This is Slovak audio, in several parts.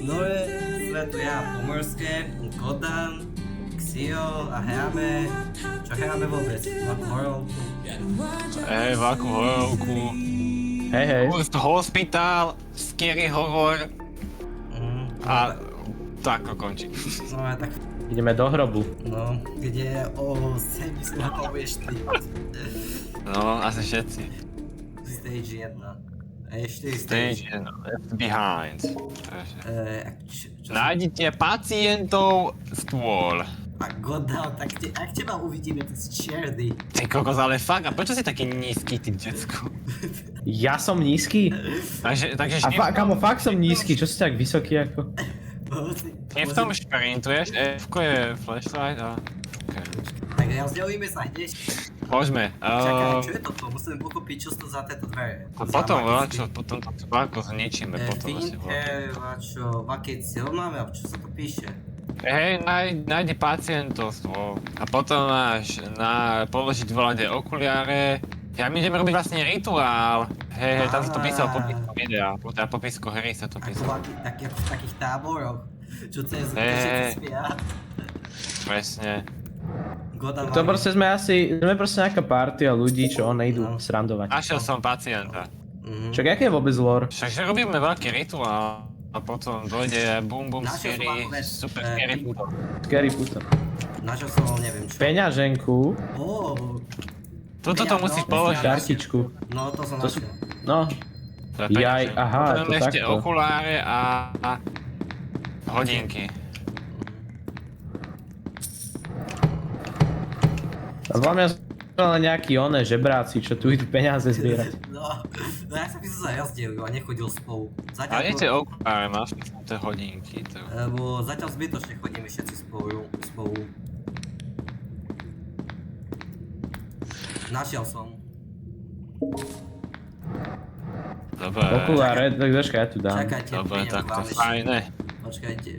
No sme tu ja, Pomorské, Godan, Xio a hráme... Čo hráme vôbec? Vlaku horovku? Vlaku horovku. Hej. Hospital, Scary Horror. A tak to končí. No a tak... Ideme do hrobu. No, kde o 7 rokov budeš ty. No, asi všetci. Stage 1. Ešte Stage 1, left behind. Čo Nájdite pacientov stôl. A Godan, tak ak teba uvidíme, ty si čierny. Ty kokos, ale fakt, a prečo si taký nízky, ty decko? Ja som nízky? Takže Kamo, fakt som nízky, čo si tak vysoký ako? Nie v tom šprintuješ, F-ko je flashlight a... Tak rozdelíme sa hneď. Môžeme. Čakaj, čo je toto? Musíme pochopiť, čo to za tieto dvere. A potom, potom to vláko zničíme potom asi. Vaké cieľ máme, a čo sa to píše? Hej, nájde pacientov stôl. A potom máš položiť vláde okuliare. Ja my ideme robiť vlastne rituál. Hej, tam sa to písalo popisku videa, teda popisku hry sa to písalo. Tak ako v takých táboroch, čo cez všetci spia. Presne. To proste sme nejaká partia ľudí, čo nejdú srandovať. Našiel som pacienta. Čak, aké je vôbec lore? Všakže robíme veľký rituál. A potom dojde bum bum scary, super scary puto. Scary puto. Našiel som, neviem čo. Peňaženku. Toto to musíš položiť. Kartičku. No, to som našiel. No. Jaj, aha, potom to ešte takto. okuláre a hodinky. A za mňa sú len nejakí žebráci, čo tu idú peniaze zbierať. No ja sa by som sa rozdielil a nechodil spolu. A nie tie okuláre, máš tie hodinky. Lebo zatiaľ zbytočne chodíme všetci spolu. Našiel som. Dobre. Okuláre, tak počkaj, ja tu dám. Čakajte, Dobre, tak to je fajné. Počkajte.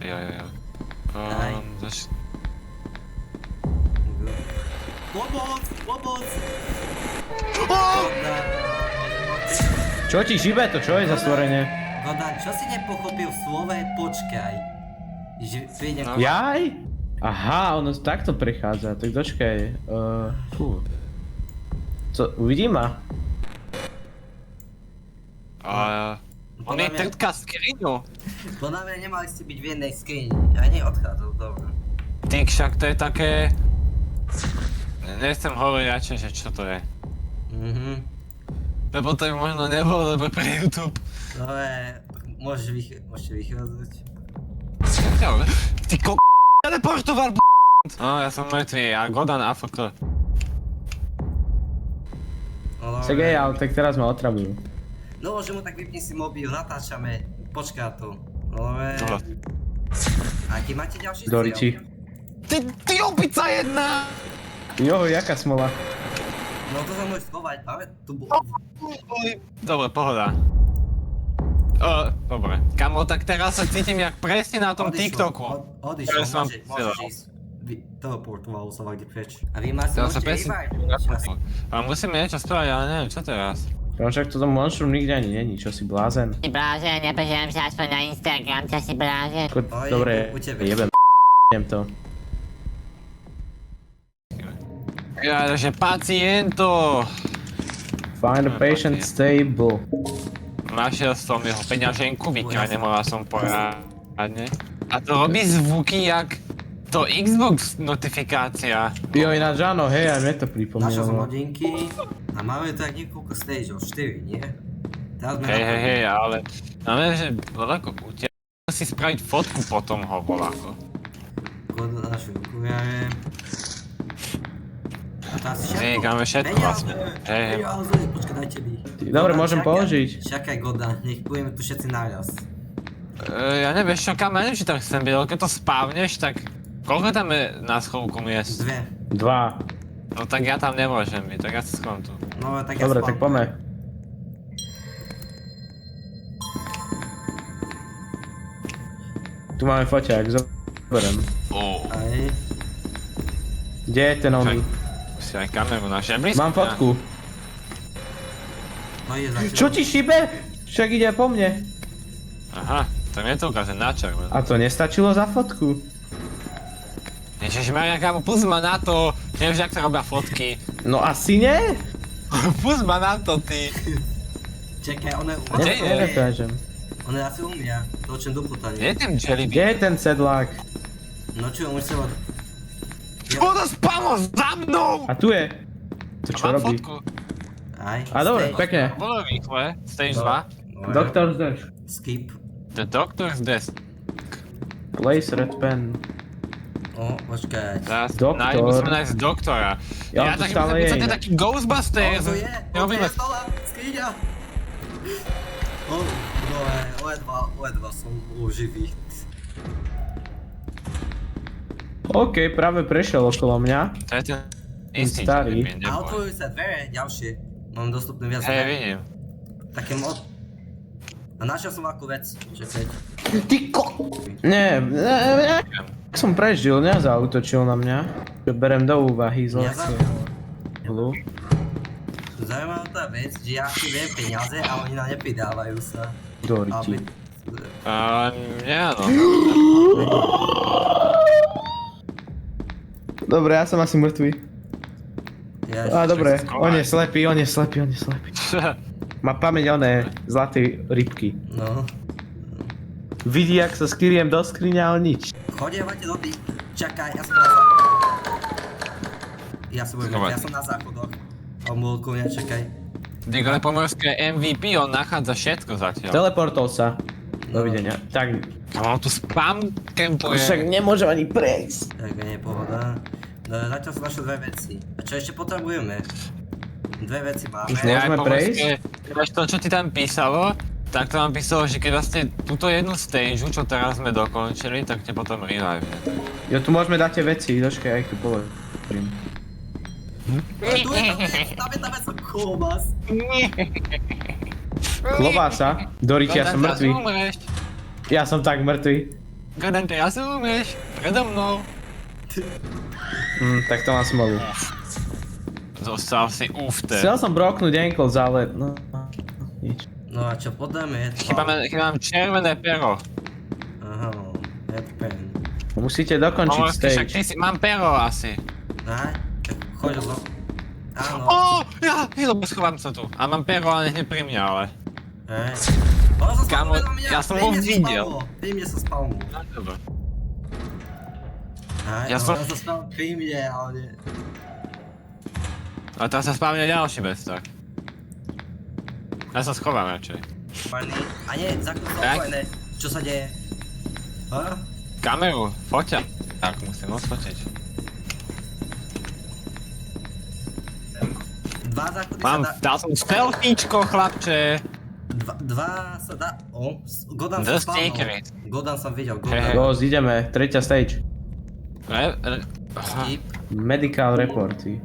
Jo. Pomoc! Čo ti šibe to? Čo je za stvorenie? Godan, čo si nepochopil v slove počkaj? Že prídem... Jaj? Aha, ono takto prichádza, tak dočkaj. Co, uvidím ma? On je trtka skriňu. Podľa mňa nemali ste byť v jednej skrini. Ja neodchádzal, dobre. Ty však to je také... Nechcem hovoriť radšej, že čo to je. Lebo to by možno nebolo dobre pre YouTube. Dobre, môžete vychádzať. Ty teleportoval No, ja som mŕtvý, a Godan AFK. Však je, ale tak teraz ma otravujú. No, že mu tak vypni si mobil, natáčame, počká to. Dobre. Aký máte ďalší cieľ? Doriči. Ty opica jedna! Jo, jaká smola. No to sa môžeš schovať, máme tu... Dobre, pohoda. Dobre. Kamo, tak teraz sa cítim jak presne na tom TikToku. Odišlo, môžeš ísť. Teleportovalo sa kde preč. A vy máte môžete revivať. Ale musíme niečo spraviť, ale neviem, čo teraz? No však toto monštrum nikde ani není, čo si blázen? Si blázen, nepozerám sa aspoň na Instagram, čo si blázen. Dobre, jebem to. Ja, že paciento! Find a patient stable. Našiel som jeho peňaženku, vykradnemoval som porádne. A to robí zvuky jak to Xbox notifikácia. Jo, ináč áno, hej, aj mne to Našiel som pripomínalo. hodinky a máme tak niekoľko stageov, 4, nie? Hej, ale... Máme, že voľako utiaľ si spraviť fotku potom ho voľako. Kodu našu okuliare. A to asi všetko. Máme všetko vlastne. Hej. Počkaj, dajte mi. Dobre, môžem položiť. Čakaj, Godan, nech budeme tu všetci naraz. Ja neviem, čo kam, ja neviem, či tam chcem byť, ale keď to spávneš, tak... Koľko tam je na schovku miest? 2. 2. No tak ja tam nemôžem byť, tak ja sa schovám tu. No tak ja Dobre, tak poďme. Tu máme foťák, zoberiem. Aj. Kde je ten oný? Si aj kameru na žebrysku. Mám fotku. No je za Čo ti šibe? Však ide po mne. Aha, to mne to ukáže na červeno. A to nestačilo za fotku. Ježišmaria, kámo, pust ma na to. Nevieš, jak sa robia fotky. No asi nie? Pust ma na to, ty. Čekaj, one Kde je? Nedokážem. One asi umia. Točím do Kde putania. je ten Jellybean? Kde je ten sedlák? No čo, on sa... Ono spalo za mnou! A tu je. To čo Mám robí? fotku. Aj. A dobre, Stage. pekne. Bolo rýchle. Stage No. 2. No, Doktor zdrž. Skip. The Doctor's Desk. Place red pen. O, počkaj. Teraz Doktor. musíme nájsť doktora. Ja tu tak stále myslím, je že to je inak. taký Ghostbusters. To je, Robíme... stola, skriňa. O, O2 som živý. OK, práve prešiel okolo mňa. To je ten istý starý. Jellybean, A neboj. otvorujú sa dvere, ďalšie. Mám dostupné viac Hej, dvere. vidím. Také mod. A našiel som akú vec. Čakaj. Ty Nie. Som prežil, nezautočil na mňa. Čo berem do úvahy z hlu. Zaujímavá tá vec, že ja si viem peniaze a oni na ne pridávajú sa. Doriti. Nie, áno. Dobre, ja som asi mŕtvý. Á, dobre, sa on je slepý. Má pamäť oné zlaté rybky. No. Vidí, jak sa skyriem do skriňa, ale nič. Chodievate do tých... Čakaj, ja som na záchodoch. On bol ku mne, čakaj. Digole pomorské MVP, on nachádza všetko zatiaľ. Teleportol sa. Dovidenia. Tak, On tu spam campuje. však nemôžem ani prejsť. Tak nie je pohoda. No, zatiaľ som našiel dve veci. A čo ešte potrebujeme? Dve veci máme. Už nie. Môžeme prejsť? Vieš to, čo ti tam písalo? Tak to vám písalo, že keď vlastne túto jednu stage, čo teraz sme dokončili, tak te potom revive. Jo, tu môžeme dať tie veci, dočkaj, ja ich tu položím. Tu je tam vec, klobás. Klobása? Doriti, ja som mŕtvý. Umreš. Ja som tak mŕtvý. Gordon, ty asi umreš. Predo mnou. Tak to mám smolu. Zostal si ufte. Chcel som broknúť ankles, ale no, nič. No a čo podáme? Chýbam červené pero. Aha, headpen. Musíte dokončiť Pomorsky, však stage. ty si, mám pero asi. Aj, tak choď zo... Áno. Lebo schovám sa tu. A mám pero, ale hneď pri mňa, ale. Hej. Kámo, ja som ho videl. Pri mne sa spavnul. No, dobre. Aj, Ja som- on sa spavnul pri mne, ale nie. A teraz sa spávne ďalší bestak. Ja sa schovám radšej. Fajný. A nie, zakúsol Tak. fajné. Čo sa deje? Ha? Kameru, foťa. Tak, musím odfotiť. Dva záchody sa dá... Dal som selfiečko, chlapče. Dva sa dá... O, Godan The sa spavnul. secret. Godan som videl, Hej. Godan. Ghost, ideme, tretia stage. Aha. Skip. Medical reporty.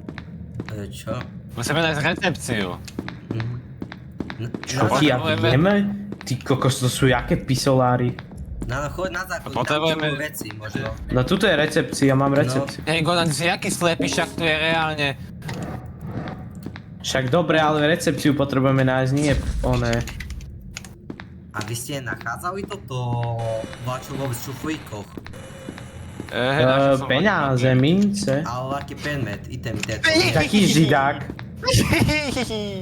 Čo? Musíme nájsť recepciu. Čo No, ti ja potrebujeme- vieme? Ty kokos, to sú jaké pisolári. No, choď na záchod, Potrebujeme- tam sú veci možno. No tuto je recepcia, mám recepciu. Hej, Godan, ty si jaký slepý, však tu je reálne. Však dobre, ale recepciu potrebujeme nájsť, nie oné. A vy ste nachádzali toto vláčo vôbec v šuflíkoch? Našiel som Peňáze, mince. Ale aký predmet, item, Taký židák.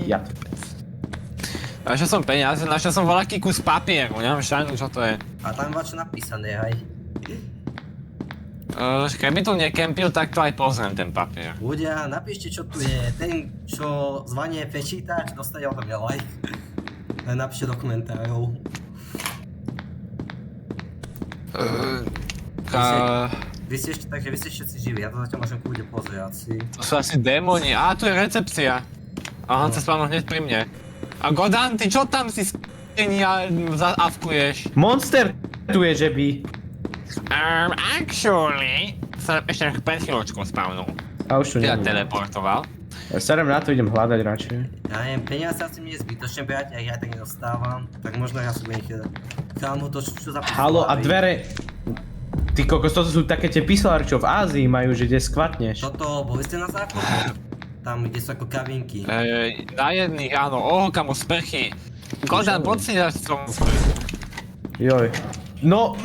Ja. Našiel som peniaze, našiel som voľaký kus papieru, nemám šajnu, čo to je. A tam je vláčo napísané, hej. Keby tu nekempil, tak to aj pozriem ten papier. Ľudia, napíšte čo tu je. Ten, čo zvanie prečítač, dostane odo mňa like. Napíšte do komentárov. Vy ste ešte, takže vy ste všetci živí, ja to zatiaľ môžem kľudne pozrieť si. To sú asi démoni. Á, tu je recepcia. A on sa spávno hneď pri mne. A Godan, ty čo tam si skryni a zaavkuješ? Monster tu je, že by. Actually, sa ešte pred chvíľočkou spávnul. A už tu Ja nie. teleportoval. Ja serem na to, idem hľadať radšej. Ja neviem, peniaze asi mi je zbytočne brať, ja tak nedostávam. Tak možno ja si budem chytať. Kámo, to čo za Halo, a pisolári? dvere... Ty kokos, toto sú také tie pisolári, čo v Ázii majú, že kde skvatneš. Toto, boli ste na záchode? Tam, kde sú ako kabinky. Na jedných, áno, kamo sprchy. Godan, poď si dať som. Joj. No,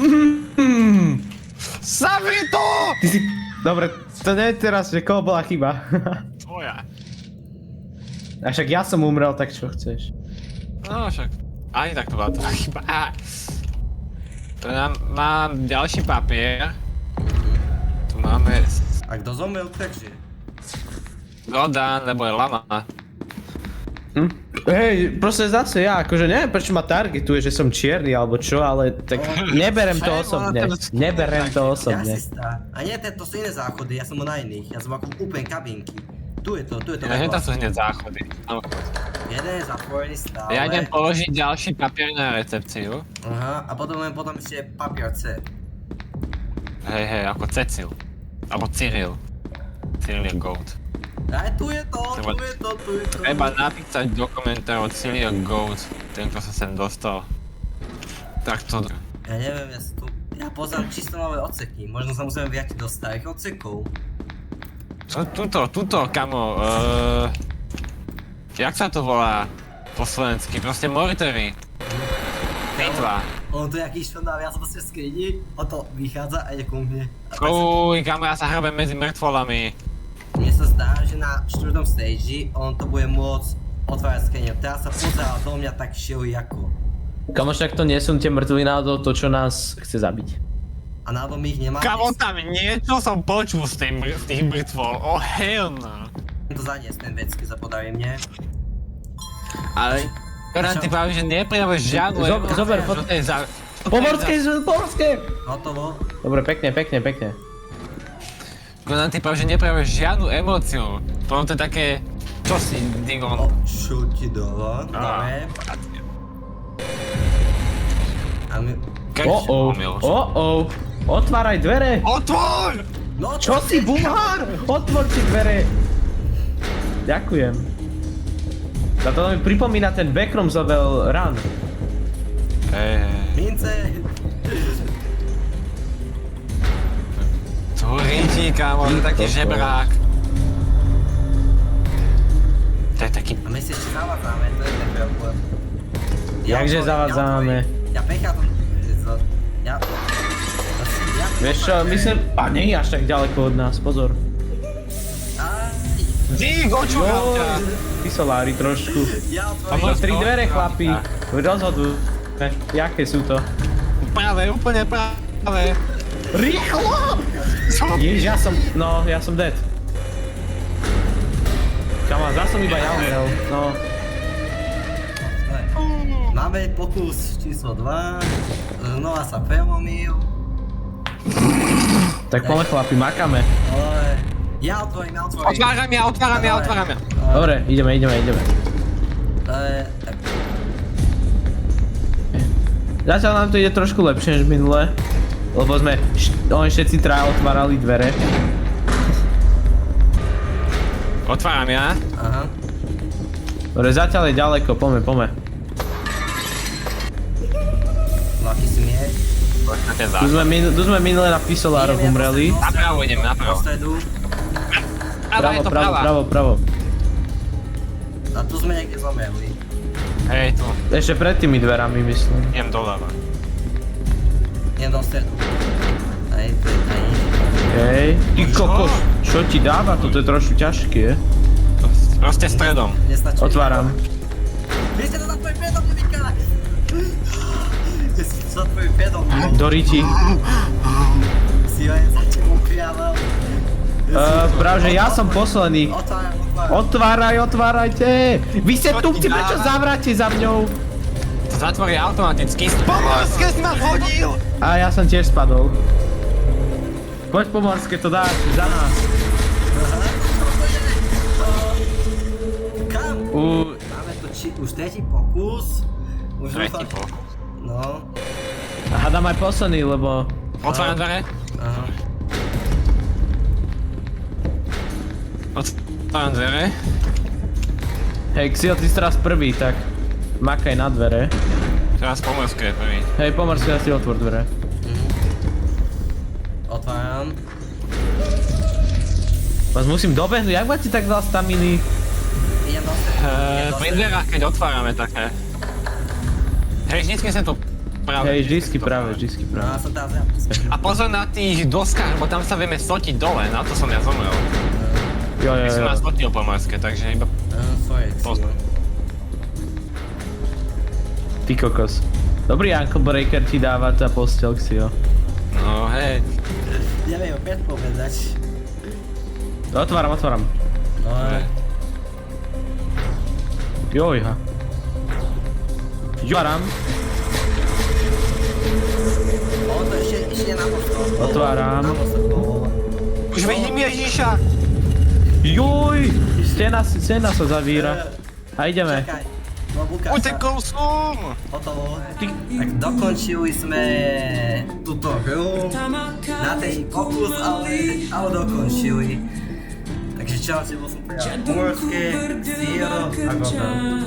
Zavri to! ty si... Dobre, to nie je teraz, že koho bola chyba. Tvoja. A však ja som umrel, tak čo chceš? No však, ani tak to bola tvoja chyba. Tu mám ďalší papier. Tu máme A kto zomrel, tak žije. Godan, nebo je lama. Hej, proste zase ja, akože neviem prečo ma targetuje, že som čierny alebo čo, ale tak neberem to osobne. Neberem to osobne. Jasistá. A nie, to sú iné záchody, ja som na iných. Ja som ako úplne kabinky. Tu je to Ja hneď tam sú hneď záchody. No. Jeden je zatvorený stále. Ja idem položiť ďalší papier na recepciu. Aha, a potom ešte papier C. Hej, ako Cecil. Alebo Cyril. Cyril je goat. Aj tu je to. Treba napísať do komentárov Cyril je goat, ten, kto sa sem dostal. Tak to... Ja neviem, ja poznám čisto nové odseky. Možno sa musíme vrátiť do starých odsekov. Tuto, kamo, jak sa to volá po slovensky? Proste mortery. Pitva. On tu jaký šondál, ja som proste v skrini, on to vychádza a ide ku mne. Uj, kamo, ja sa hrbem medzi mŕtvolami. Mne sa zdá, že na 4. stage on to bude môcť otvárať skriňu. Teraz sa pozeral do mňa tak šili ako. Kamo, však to nie sú tie mŕtvoly náhodou to, čo nás chce zabiť. A náhodou my ich nemá. Kamo, tam niečo som počul z tých mŕtvol, oh hell no. To zaniesť ten vec, keď sa podarí mne. Ale... Godan, ty práve, že neprejavuješ žiadnu emóciu. Zober, Čo to je za... Pomorské! Hotovo. Dobre, pekne. Godan, ty práve, že neprejavuješ žiadnu emóciu. Potom to je také... Čo si, Digon? Čo ti dala? Dobre. A my... Otváraj dvere! Otvor! No Čo si, bumhár? Otvor ti dvere! Ďakujem. A to mi pripomína ten Backrooms level run. Mince! Tu ríti, kámo, to je taký žebrák. To je taký... A my si ešte zavádzame, to je ten problém. Jakže zavádzame? Ja pechám to... Vieš čo, myslím... A nie je až tak ďaleko od nás, pozor. Digo, čo ťa? Pisolári trošku. Ja To 3 dvere, chlapi. Rozhodujú. Jaké sú to? Práve, úplne práve. Rýchlo! Ježiš, ja som dead. Kama, zás som iba ja umrel, no. Máme pokus číslo 2. Znova sa prelomil. Tak poďme chlapi, makáme. Ale... Ja otvorím. Otváram ja. Dobre, ideme. Tak. Zatiaľ nám to ide trošku lepšie než minule. Lebo sme oni všetci traja otvárali dvere. Otváram ja. Aha. Dobre, zatiaľ je ďaleko, poďme. Aký smiech. Tu sme minule na pisolároch umreli. Napravo idem, napravo. Do stredu. Pravo. A tu sme niekde zomreli. Hej, tu. Ešte pred tými dverami, myslím. Idem doľava. Idem do stredu. Hej, to je tady. Hej. Ty kokos, čo ti dáva? Toto je trošku ťažké. Proste stredom. Nestačí. Otváram. Vy ste to za tvojim pedom, Mimika! Vy ste to za tvojim pedom, Do riti. Si len za tebou priavel. Práve, že ja som posledný. Otváram. Otvárajte! Vy ste Čo tu, ti prečo dáva? zavráte za mňou? To zatvorí automaticky. Pomorské si ma hodil! A ja som tiež spadol. Poď Pomorské, to dáš, za nás. Kam? Máme to už tretí pokus. Už Tretí dúfam- pokus. No. A hádam aj posledný, lebo... Otváram dvere. Aha. Otváram dvere. Hej, Xio, ty si teraz prvý, tak makaj na dvere. Teraz Pomorské je prvý. Hej, Pomorské, si otvor dvere. Otváram. Vás musím dobehnúť, jak máte tak veľa staminy? Idem do stredu. Pri dverách, keď otvárame také. Hej, vždycky som tu práve. Hej, vždycky práve. No a som teraz ja. A pozor na tých doskách, bo tam sa vieme slotiť dole, na to som ja zomrel. Jo. Ja som nás slotil po morske, takže iba Sorry, pozor. Ty kokos. Dobrý ankle breaker ti dáva tá postel, Xio. No hej. Neviem opäť povedať. Otváram. No, Jojha. Otváram. on to ešte na postol. Otváram. Na postol. Už vidím Ježíša! Joj! Scéna sa zavíra. A ideme. Čakaj. No, Lukáš, Utekol som! hotovo. Tak dokončili sme túto hru na tej pokus, ale dokončili. Takže čaute, bol som pri Humorské, Siro a Gober.